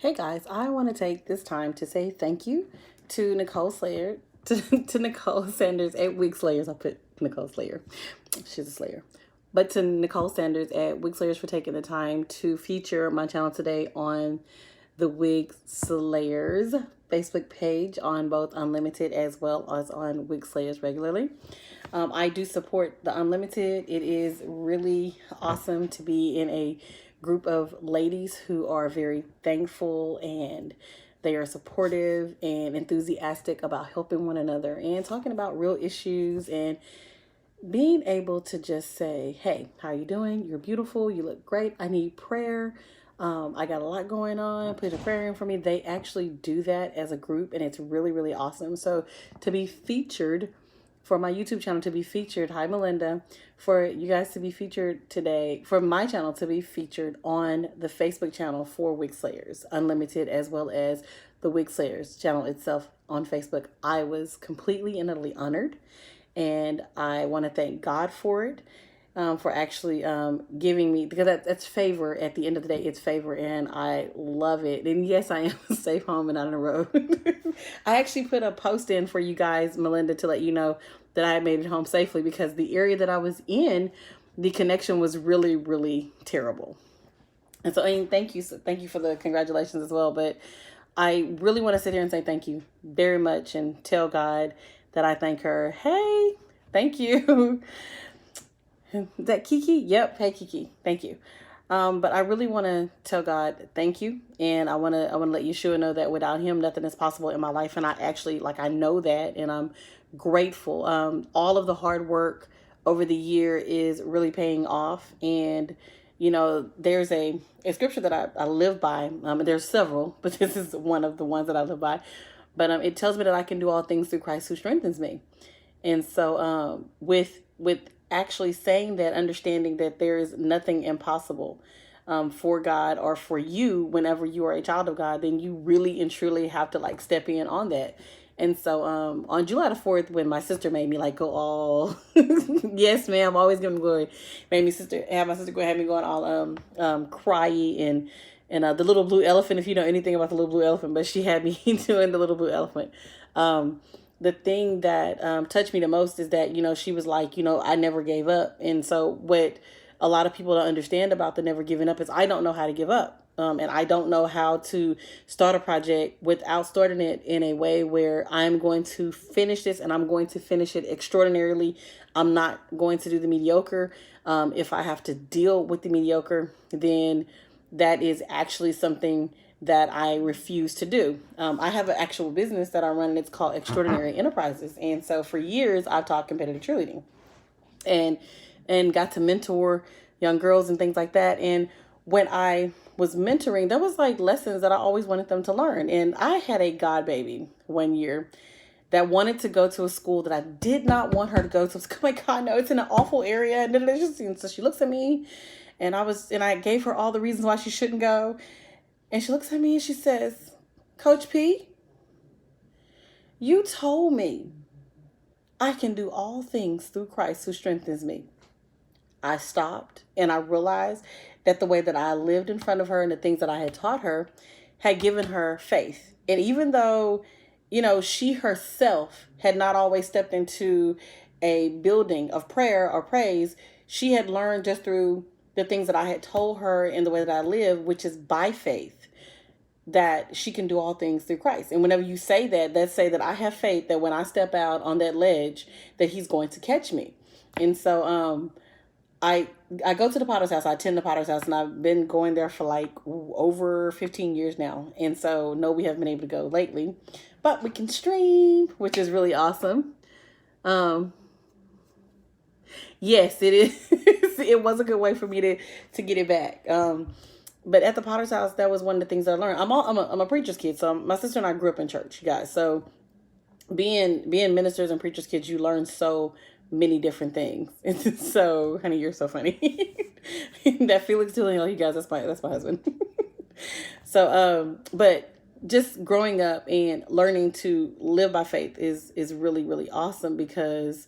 Hey guys, I want to take this time to say thank you to Nicole Slayer, to Nicole Sanders at Wig Slayers. I put Nicole Slayer. She's a Slayer. But to Nicole Sanders at Wig Slayers for taking the time to feature my channel today on the Wig Slayers Facebook page on both Unlimited as well as on Wig Slayers regularly. I do support the Unlimited. It is really awesome to be in a group of ladies who are very thankful and they are supportive and enthusiastic about helping one another and talking about real issues and being able to just say, hey, how you doing? You're beautiful. You look great. I need prayer. I got a lot going on. Put a prayer in for me. They actually do that as a group, and it's really, really awesome. So to be featured for my YouTube channel, to be featured, hi Melinda, for you guys to be featured today, for my channel to be featured on the Facebook channel for Wig Slayers Unlimited, as well as the Wig Slayers channel itself on Facebook, I was completely and utterly honored. And I want to thank God for it, for actually giving me, because that's favor. At the end of the day, it's favor, and I love it. And yes, I am safe home and out on the road. I actually put a post in for you guys, Melinda, to let you know that I made it home safely, because the area that I was in, the connection was really, really terrible. And so, I mean, thank you. So thank you for the congratulations as well. But I really want to sit here and say thank you very much and tell God that I thank her. Hey, thank you. Is that Kiki? Yep. Hey, Kiki. Thank you. But I really want to tell God thank you, and I want to let Yeshua know that without Him, nothing is possible in my life. And I actually, I know that, and I'm grateful. All of the hard work over the year is really paying off, and there's a scripture that I live by. There's several, but this is one of the ones that I live by. But it tells me that I can do all things through Christ who strengthens me. And so with actually saying that, understanding that there is nothing impossible for God or for you whenever you are a child of God, then you really and truly have to step in on that. And so on July the 4th, when my sister made me go all, yes, ma'am, always give him glory, made me have my sister go ahead me going all cryy and the little blue elephant, if you know anything about the little blue elephant, but she had me doing the little blue elephant. The thing that touched me the most is that, she was like, I never gave up. And so what a lot of people don't understand about the never giving up is I don't know how to give up. And I don't know how to start a project without starting it in a way where I'm going to finish this and I'm going to finish it extraordinarily. I'm not going to do the mediocre. If I have to deal with the mediocre, then that is actually something that I refuse to do. I have an actual business that I run, and it's called Extraordinary Enterprises. And so for years, I've taught competitive cheerleading and got to mentor young girls and things like that. And when I was mentoring, there was lessons that I always wanted them to learn. And I had a god baby one year that wanted to go to a school that I did not want her to go to. I was like, oh my God, no, it's in an awful area. And so she looks at me, and I gave her all the reasons why she shouldn't go. And she looks at me and she says, Coach P, you told me I can do all things through Christ who strengthens me. I stopped and I realized that the way that I lived in front of her and the things that I had taught her had given her faith. And even though, she herself had not always stepped into a building of prayer or praise, she had learned just through the things that I had told her in the way that I live, which is by faith, that she can do all things through Christ. And whenever you say that, let's say that I have faith that when I step out on that ledge, that He's going to catch me. And so I go to the Potter's House. I attend the Potter's House, and I've been going there for over 15 years now. And so no, we haven't been able to go lately, but we can stream, which is really awesome. Yes, it is. It was a good way for me to get it back. But at the Potter's House, that was one of the things that I learned. I'm a preacher's kid, so my sister and I grew up in church, you guys. So being ministers and preacher's kids, you learn so many different things. And so, honey, you're so funny. That Felix Tulio, you guys, that's my husband. So, but just growing up and learning to live by faith is really, really awesome, because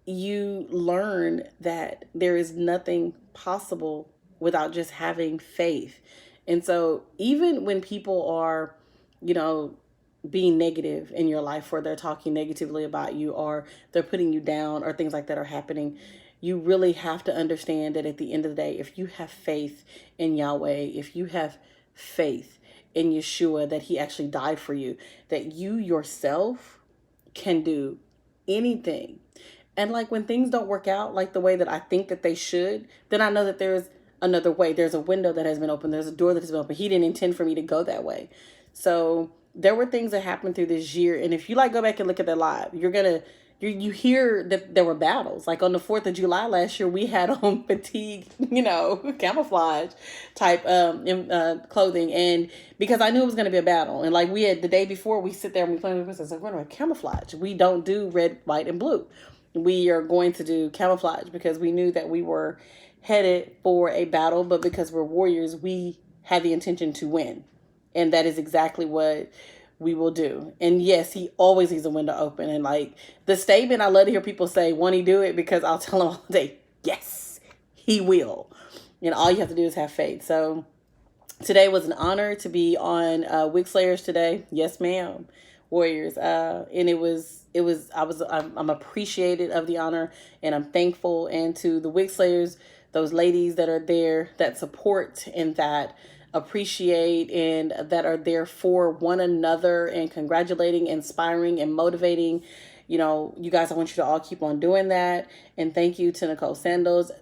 you learn that there is nothing possible without just having faith. And so even when people are, you know, being negative in your life, or they're talking negatively about you, or they're putting you down, or things like that are happening, you really have to understand that at the end of the day, if you have faith in Yahweh, if you have faith in Yeshua, that he actually died for you, that you yourself can do anything. And like when things don't work out like the way that I think that they should, then I know that there's another way. There's a window that has been opened. There's a door that has been opened. He didn't intend for me to go that way. So there were things that happened through this year. And if you like go back and look at that live, you hear that there were battles. Like on the 4th of July last year, we had on fatigue, camouflage type clothing. And because I knew it was going to be a battle. And like we had the day before, we sit there and we planned with us, like, we're going to camouflage. We don't do red, white, and blue. We are going to do camouflage because we knew that we were headed for a battle. But because we're warriors, we had the intention to win. And that is exactly what we will do. And yes, he always leaves a window open. And like the statement I love to hear people say, won't he do it? Because I'll tell them all day, yes, he will. And all you have to do is have faith. So today was an honor to be on Wig Slayers today. Yes, ma'am. Warriors. And I'm appreciated of the honor, and I'm thankful. And to the Wig Slayers, those ladies that are there, that support and that appreciate and that are there for one another and congratulating, inspiring, and motivating. You guys, I want you to all keep on doing that. And thank you to Nicole Sanders,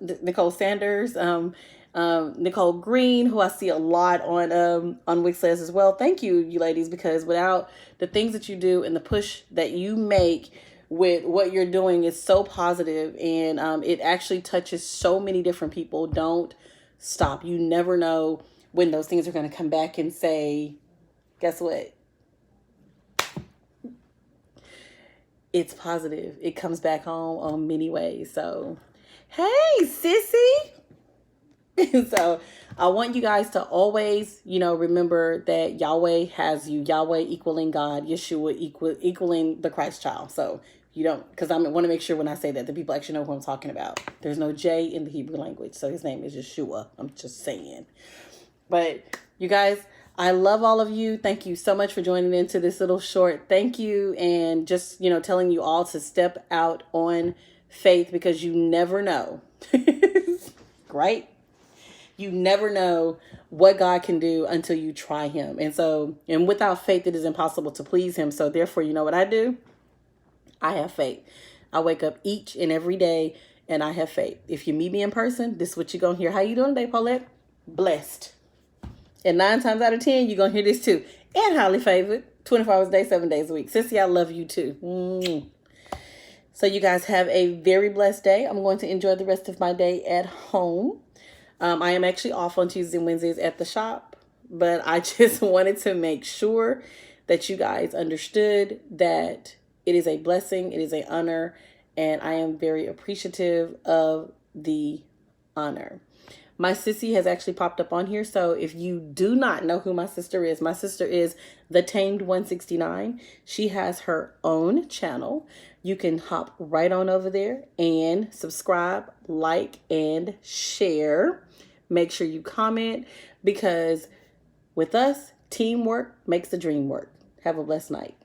Nicole Green, who I see a lot on Wix as well. Thank you, you ladies, because without the things that you do and the push that you make with what you're doing is so positive, and it actually touches so many different people. Don't stop. You never know when those things are going to come back and say, guess what? It's positive. It comes back home on many ways. So, hey, sissy. So I want you guys to always, remember that Yahweh has you. Yahweh equaling God, Yeshua equaling the Christ child. So you don't, because I want to make sure when I say that, the people actually know who I'm talking about. There's no J in the Hebrew language. So his name is Yeshua. I'm just saying. But you guys, I love all of you. Thank you so much for joining into this little short thank you, and just, telling you all to step out on faith, because you never know, right? You never know what God can do until you try him. And without faith, it is impossible to please him. So therefore, you know what I do? I have faith. I wake up each and every day and I have faith. If you meet me in person, this is what you're going to hear. How you doing today, Paulette? Blessed. And 9 times out of 10, you're going to hear this too. And highly favored. 24 hours a day, 7 days a week. Sissy, I love you too. So you guys have a very blessed day. I'm going to enjoy the rest of my day at home. I am actually off on Tuesdays and Wednesdays at the shop. But I just wanted to make sure that you guys understood that it is a blessing. It is an honor. And I am very appreciative of the honor. My sissy has actually popped up on here. So if you do not know who my sister is the Tamed 169. She has her own channel. You can hop right on over there and subscribe, like, and share. Make sure you comment, because with us, teamwork makes the dream work. Have a blessed night.